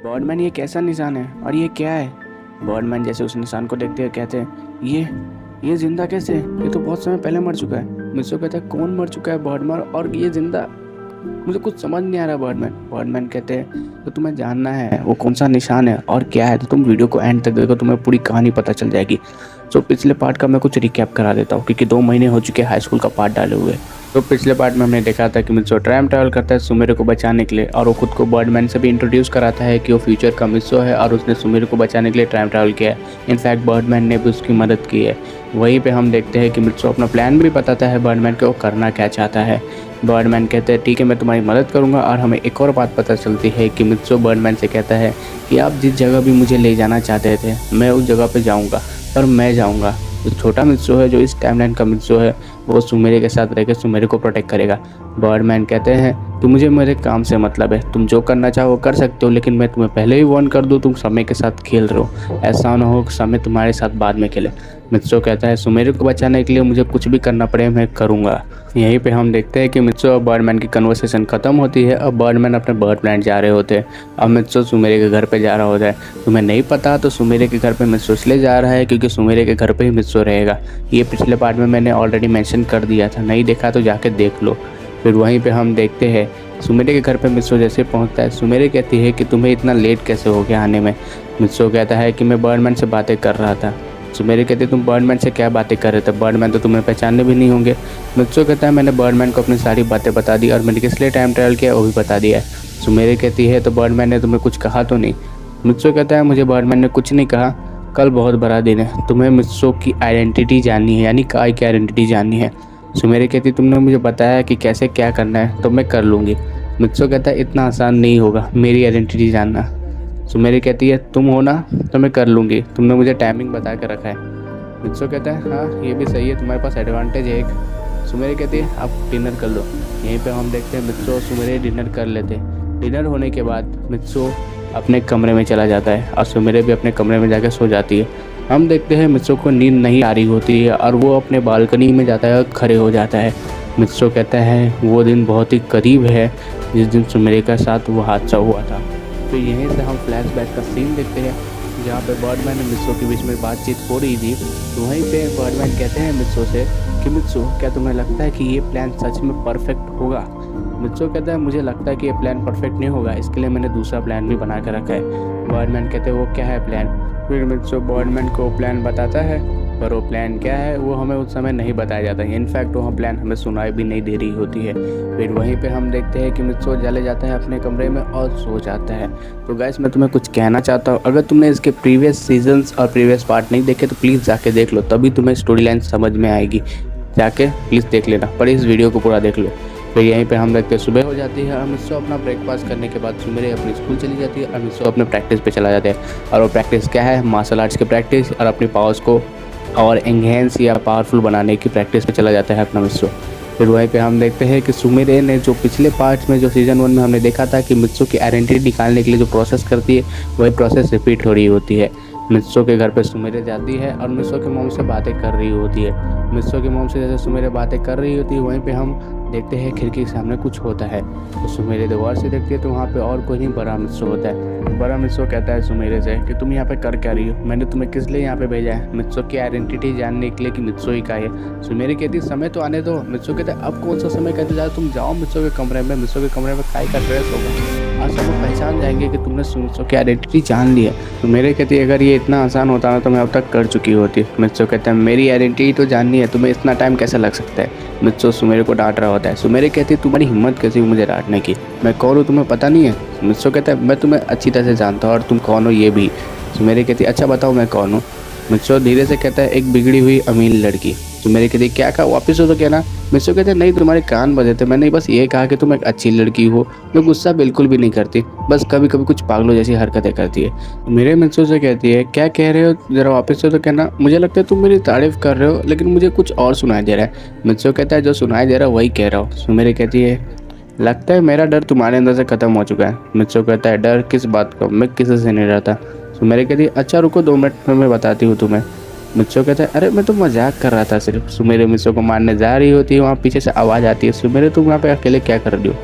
Birdman ये कैसा निशान है और ये क्या है? बर्डमैन जैसे उस निशान को देखते हैं कहते हैं ये जिंदा कैसे? ये तो बहुत समय पहले मर चुका है। मित्सो कहता है कौन मर चुका है बर्डमैन और ये जिंदा? मुझे कुछ समझ नहीं आ रहा बर्डमैन कहते हैं तो तुम्हें जानना है वो कौन सा निशान है और क्या है तो तुम वीडियो को एंड तक देखो, तुम्हें पूरी कहानी पता चल जाएगी। तो पिछले पार्ट का मैं कुछ रिकैप करा देता हूँ क्योंकि 2 महीने हो चुके हैं हाई स्कूल का पार्ट डाले हुए। तो पिछले पार्ट में हमने देखा था कि मित्सो टाइम ट्रैवल करता है सुमेरु को बचाने के लिए और वो खुद को बर्डमैन से भी इंट्रोड्यूस कराता है कि वो फ्यूचर का मित्सो है और उसने सुमेरु को बचाने के लिए टाइम ट्रैवल किया है। इनफैक्ट बर्डमैन ने भी उसकी मदद की है। वहीं पे हम देखते हैं कि मित्सो अपना प्लान भी बताता है बर्डमैन को, वो करना क्या चाहता है। बर्डमैन कहते हैं ठीक है मैं तुम्हारी मदद करूंगा। और हमें एक और बात पता चलती है कि मित्सो बर्डमैन से कहता है कि आप जिस जगह भी मुझे ले जाना चाहते थे मैं उस जगह पे जाऊंगा, पर मैं जाऊंगा। जो छोटा मित्सो है, जो इस टाइमलाइन का मित्सो है, वो सुमेरु के साथ रहकर सुमेरु को प्रोटेक्ट करेगा। बर्डमैन कहते हैं कि मुझे मेरे काम से मतलब है, तुम जो करना चाहो कर सकते हो, लेकिन मैं तुम्हें पहले ही वार्न कर दूं तुम समय के साथ खेल रहे हो, ऐसा ना हो कि समय तुम्हारे साथ बाद में खेले। मित्सो कहता है सुमेरु को बचाने के लिए मुझे कुछ भी करना पड़े मैं करूँगा। यहीं पे हम देखते हैं कि मित्सो और बर्डमैन की कन्वर्सेशन खत्म होती है और बर्डमैन अपने बर्ड प्लांट जा रहे होते हैं। अब मित्सो सुमेरु के घर पे जा रहा होता है। तुम्हें नहीं पता तो सुमेरु के घर पे मित्सो इसलिए जा रहा है क्योंकि सुमेरु के घर पे ही मित्सो रहेगा। ये पिछले पार्ट में मैंने ऑलरेडी मेंशन कर दिया था, नहीं देखा तो जाके देख लो। फिर वहीं पे हम देखते हैं सुमेरु के घर पे मित्सो जैसे पहुंचता है, सुमेरु कहती है कि तुम्हें इतना लेट कैसे हो गया आने में। मित्सो कहता है कि मैं बर्डमैन से बातें कर रहा था। सुमेरु कहती है तुम बर्डमैन से क्या बातें कर रहे थे, बर्डमैन तो तुम्हें पहचानने भी नहीं होंगे। मित्सो कहता है मैंने बर्डमैन को अपनी सारी बातें बता दी और मैंने किस लिए टाइम ट्रैवल किया वो भी बता दिया है। सुमेरु कहती है तो बर्डमैन ने तुम्हें कुछ कहा तो नहीं? मित्सो कहता है मुझे बर्डमैन ने कुछ नहीं कहा, कल बहुत बड़ा दिन है, तुम्हें मित्सो की आइडेंटिटी जाननी है, यानी काय की आइडेंटिटी जाननी है। सुमेरु कहती तुमने मुझे बताया कि कैसे क्या करना है तो मैं कर लूँगी। मित्सो कहता है इतना आसान नहीं होगा मेरी आइडेंटिटी जानना। सुमेरु कहती है तुम हो ना तो मैं कर लूँगी, तुमने मुझे टाइमिंग बता के रखा है। मित्सो कहता है हाँ ये भी सही है, तुम्हारे पास एडवांटेज है एक। सुमेरु कहती है आप डिनर कर लो। यहीं पे हम देखते हैं मित्सो और सुमेरु डिनर कर लेते हैं। डिनर होने के बाद मित्सो अपने कमरे में चला जाता है और सुमेरु भी अपने कमरे में जाकर सो जाती है। हम देखते हैं मित्सो को नींद नहीं आ रही होती है और वो अपने बालकनी में जाता है और खड़े हो जाता है। मित्सो कहता है वो दिन बहुत ही करीब है जिस दिन सुमेरु के साथ वो हादसा हुआ था। तो यहीं से हम फ्लैशबैक का सीन देखते हैं जहाँ पे बर्डमैन और मित्सो के बीच में बातचीत हो रही थी। तो वहीं पे बर्डमैन कहते हैं मित्सो से कि मित्सो क्या तुम्हें लगता है कि ये प्लान सच में परफेक्ट होगा? मित्सो कहता है मुझे लगता है कि ये प्लान परफेक्ट नहीं होगा, इसके लिए मैंने दूसरा प्लान भी बना कर रखा है। बर्डमैन कहते हैं वो क्या है प्लान? फिर मित्सो बर्डमैन को प्लान बताता है, पर वो प्लान क्या है वो हमें उस समय नहीं बताया जाता है। इनफैक्ट वो प्लान हमें सुनाई भी नहीं दे रही होती है। फिर वहीं पे हम देखते हैं कि मित्सो चले जाता है अपने कमरे में और सो जाता है। तो गाइस मैं तुम्हें कुछ कहना चाहता हूँ, अगर तुमने इसके प्रीवियस सीजन्स और प्रीवियस पार्ट नहीं देखे तो प्लीज़ जाके देख लो, तभी तुम्हें स्टोरी लाइन समझ में आएगी। जाके प्लीज़ देख लेना, पर इस वीडियो को पूरा देख लो। फिर यहीं पे हम देखते हैं सुबह हो जाती है और मित्सो अपना ब्रेकफास्ट करने के बाद सुमेरु अपनी स्कूल चली जाती है और मित्सो अपने प्रैक्टिस पे चला जाता है। और वो प्रैक्टिस क्या है? मार्शल आर्ट्स की प्रैक्टिस और अपनी पावर्स को और एनहेंस या पावरफुल बनाने की प्रैक्टिस पे चला जाता है अपना मित्सो। फिर वहीं पे हम देखते हैं कि सुमेरु ने जो पिछले पार्ट में जो सीजन 1 में हमने देखा था कि मित्सो की आइडेंटिटी निकालने के लिए जो प्रोसेस करती है वही प्रोसेस रिपीट हो रही होती है। मित्सो के घर पे सुमेरु जाती है और मित्सो की मॉम से बातें कर रही होती है। मित्सो की मॉम से जैसे सुमेरु बातें कर रही होती है वहीं पे हम देखते हैं खिड़की के सामने कुछ होता है। तो सुमेरु दीवार से देखती है तो वहाँ पे और कोई नहीं, बड़ा मित्सो होता है। बड़ा मित्सो कहता है सुमेरु से कि तुम यहाँ पे कर क्या रही हो, मैंने तुम्हें किस लिए यहाँ पे भेजा है? मित्सो की आइडेंटिटी जानने के लिए कि मित्सो ही का है। सुमेरु कहती है समय तो आने दो। मित्सो कहता है अब कौन सा समय कहते जा, तुम जाओ मित्सो के कमरे में, मित्सो के कमरे में काय का ड्रेस होगा, आज सब लोग पहचान जाएंगे कि तुमने मित्सो की आइडेंटिटी जान ली है। सुमेरु कहती है अगर ये इतना आसान होता ना तो मैं अब तक कर चुकी होती। मित्सो कहता है मेरी आइडेंटिटी तो जाननी है, तुम्हें इतना टाइम कैसे लग सकता है? मित्सो सुमेरु को डांट रहा होता है। सुमेरु कहती है तुम्हारी हिम्मत कैसी हुई मुझे डांटने की, मैं कौन हूँ तुम्हें पता नहीं है? मित्सो कहता है मैं तुम्हें अच्छी तरह से जानता हूँ और तुम कौन हो ये भी। सुमेरु कहती है अच्छा बताओ मैं कौन हूँ? मित्सो धीरे से कहता है एक बिगड़ी हुई अमीर लड़की। सुमेरु कहती है क्या कहा, वापस हो तो कहना। मित्सो कहते हैं नहीं तुम्हारे कान बजे थे, मैंने बस ये कहा कि तुम एक अच्छी लड़की हो जो गुस्सा बिल्कुल भी नहीं करती, बस कभी कभी कुछ पागलों जैसी हरकतें करती है। मेरे मित्सो से कहती है क्या कह रहे हो, जरा वापस हो तो कहना। मुझे लगता है तुम मेरी तारीफ कर रहे हो लेकिन मुझे कुछ और सुनाई दे रहा है। मित्सो कहता है जो सुनाई दे रहा है वही कह रहा हूँ। सुमेरु कहती है लगता है मेरा डर तुम्हारे अंदर से खत्म हो चुका है। मित्सो कहता है डर किस बात का, मैं किसी से नहीं डरता। सुमेरु कहती है अच्छा रुको 2 मिनट में मैं बताती हूँ तुम्हें। मित्सो कहता है अरे मैं तो मजाक कर रहा था सिर्फ। सुमेरु मित्सो को मारने जा रही होती है, वहाँ पीछे से आवाज़ आती है सुमेरु तुम यहाँ पे अकेले क्या कर रही हो?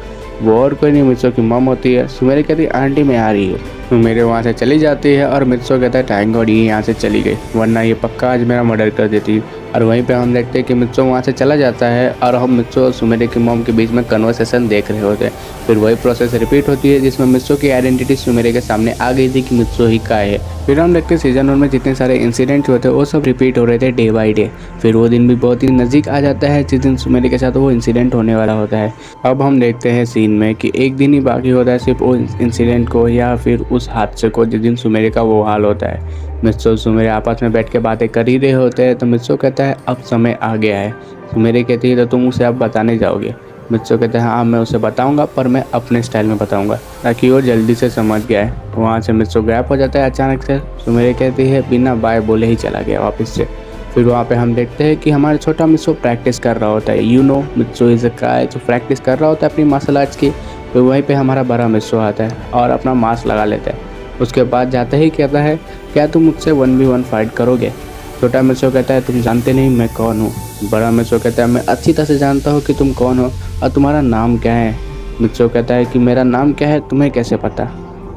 वो और कोई नहीं मित्सो की मम होती है। सुमेरे कहती है आंटी मैं आ रही हूँ। सुमेरे वहाँ से चली जाती है और मित्सो कहता है थैंक गॉड ये यहाँ से चली गई, वरना ये पक्का आज मेरा मर्डर कर देती। और वहीं पे हम देखते हैं कि मित्सो वहाँ से चला जाता है और हम मित्सो और सुमेरे की मॉम के बीच में कन्वर्सेशन देख रहे होते हैं। फिर वही प्रोसेस रिपीट होती है जिसमें मित्सो की आइडेंटिटी सुमेरे के सामने आ गई थी कि मित्सो ही का है। फिर हम देखते हैं सीजन 1 में जितने सारे इंसिडेंट होते हैं वो सब रिपीट हो रहे थे डे बाई डे। फिर वो दिन भी बहुत ही नज़दीक आ जाता है जिस दिन सुमेरे के साथ वो इंसिडेंट होने वाला होता है। अब हम देखते हैं सीन में कि एक दिन ही बाकी होता है सिर्फ वो इंसिडेंट को या फिर उस हादसे को जिस दिन सुमेरे का वो हाल होता है। मित्सो सुमेरे आपस में बैठ के बातें कर ही रहे होते हैं तो मित्सो कहता है अब समय आ गया है। सुमेरे कहती है तो तुम उसे अब बताने जाओगे। मित्सो कहते हैं हाँ मैं उसे बताऊंगा पर मैं अपने स्टाइल में बताऊंगा ताकि वो जल्दी से समझ गया है। वहाँ से मित्सो गायब हो जाता है अचानक से। सुमेरे कहती है बिना बाय बोले ही चला गया वापस से। फिर वहाँ पे हम देखते हैं कि हमारा छोटा मित्सो प्रैक्टिस कर रहा होता है। मित्सो इज़ अ गाय जो प्रैक्टिस कर रहा होता है अपनी मार्शल आर्ट्स की। फिर वहीं पे हमारा बड़ा मित्सो आता है और अपना मास्क लगा लेता है। उसके बाद जाते ही कहता है क्या तुम मुझसे 1v1 फाइट करोगे। छोटा मित्सो कहता है तुम जानते नहीं मैं कौन हूँ। बड़ा मित्सो कहता है मैं अच्छी तरह से जानता हूँ कि तुम कौन हो और तुम्हारा नाम क्या है। मित्सो कहता है कि मेरा नाम क्या है तुम्हें कैसे पता।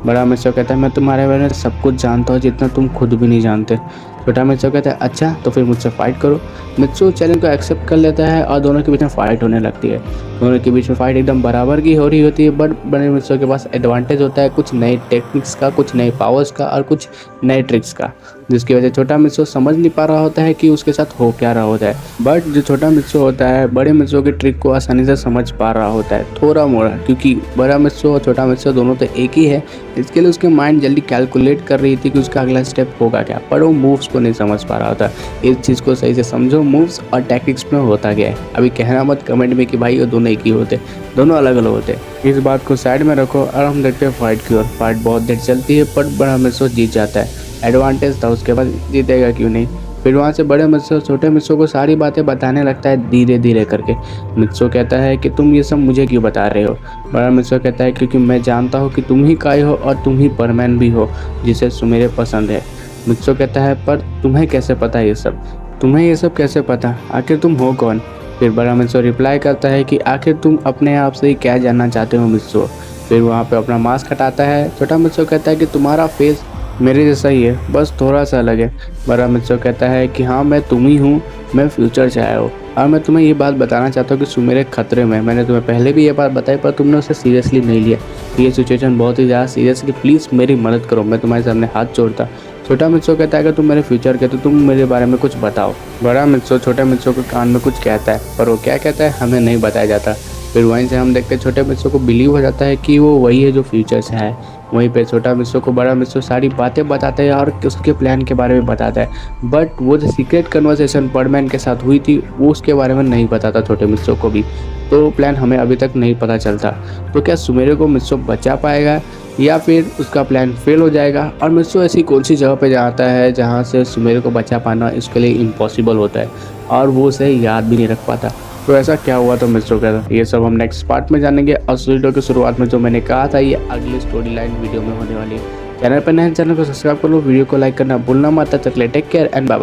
बड़ा मित्सो कहता है मैं तुम्हारे बारे में सब कुछ जानता हूँ जितना तुम खुद भी नहीं जानते। छोटा मित्सो कहता है अच्छा तो फिर मुझसे फाइट करो। मित्सो चैलेंज को एक्सेप्ट कर लेता है और दोनों के बीच में फाइट होने लगती है। दोनों के बीच में फाइट एकदम बराबर की हो रही होती है बट बड़े मित्सो के पास एडवांटेज होता है कुछ नए टेक्निक्स का, कुछ नए पावर्स का और कुछ नए ट्रिक्स का, जिसकी वजह से छोटा मित्सो समझ नहीं पा रहा होता है कि उसके साथ हो क्या रहा होता है। बट जो छोटा मित्सो होता है बड़े मित्सो की ट्रिक को आसानी से समझ पा रहा होता है थोड़ा मोड़ा, क्योंकि बड़ा मित्सो और छोटा मित्सो दोनों तो एक ही है। इसके लिए उसके माइंड जल्दी कैलकुलेट कर रही थी कि उसका अगला स्टेप होगा क्या, पर वो मूव्स को नहीं समझ पा रहा होता। इस चीज़ को सही से समझो, मूव्स और टैक्टिक्स में होता गया है। अभी कहना मत कमेंट में कि भाई वो दोनों एक ही होते, दोनों अलग अलग होते। इस बात को साइड में रखो और हम देखते हैं फाइट की ओर। फाइट बहुत देर चलती है पर बड़ा मित्सो जीत जाता है। एडवांटेज था उसके बाद, जीतेगा क्यों नहीं। फिर वहाँ से बड़े मित्सो छोटे मित्सो को सारी बातें बताने लगता है धीरे धीरे करके। मित्सो कहता है कि तुम ये सब मुझे क्यों बता रहे हो। बड़ा मित्सो कहता है क्योंकि मैं जानता हूँ कि तुम ही काय हो और तुम ही परमैन भी हो जिसे सुमेरे पसंद है। मित्सो कहता है पर तुम्हें कैसे पता ये सब, तुम्हें ये सब कैसे पता, आखिर तुम हो कौन। फिर बड़ा मित्सो रिप्लाई करता है कि आखिर तुम अपने आप से ही क्या जानना चाहते हो मित्सो। फिर वहाँ पे अपना मास्क हटाता है। छोटा मित्सो कहता है कि तुम्हारा फेस मेरे जैसा ही है बस थोड़ा सा अलग है। बड़ा मित्सो कहता है कि हाँ मैं तुम ही हूँ, मैं फ्यूचर से आया हूँ और मैं तुम्हें ये बात बताना चाहता हूँ कि सुमेरे खतरे में। मैंने तुम्हें पहले भी ये बात बताई पर तुमने उसे सीरियसली नहीं लिया। ये सिचुएशन बहुत ही ज़्यादा सीरियसली, प्लीज़ मेरी मदद करो, मैं तुम्हारे सामने हाथ जोड़ता। छोटा मित्सो कहता है कि तुम मेरे फ्यूचर के तो तुम मेरे बारे में कुछ बताओ। बड़ा मित्सो छोटे मित्सो के कान में कुछ कहता है पर वो क्या कहता है हमें नहीं बताया जाता। फिर वहीं से हम देखते हैं छोटे मित्सो को बिलीव हो जाता है कि वो वही है जो फ्यूचर से है। वहीं पे छोटा मित्सो को बड़ा मित्सो सारी बातें बताता है और उसके प्लान के बारे में बताता है। बट वो जो सीक्रेट कन्वर्सेशन बर्डमैन के साथ हुई थी वो उसके बारे में नहीं बताता छोटे मित्सो को भी, तो प्लान हमें अभी तक नहीं पता चलता। तो क्या सुमेरे को मित्सो बचा पाएगा या फिर उसका प्लान फेल हो जाएगा। और मित्सो ऐसी कौन सी जगह पे जाता है जहाँ से सुमेरे को बचा पाना इसके लिए इम्पॉसिबल होता है और वो उसे याद भी नहीं रख पाता। तो ऐसा क्या हुआ तो मित्सो का, ये सब हम नेक्स्ट पार्ट में जानेंगे। और वीडियो की शुरुआत में जो मैंने कहा था ये अगली स्टोरी लाइन वीडियो में होने वाली है। चैनल पर नए चैनल को सब्सक्राइब कर लो, वीडियो को लाइक करना भूलना मत। तब तक take care and bye bye.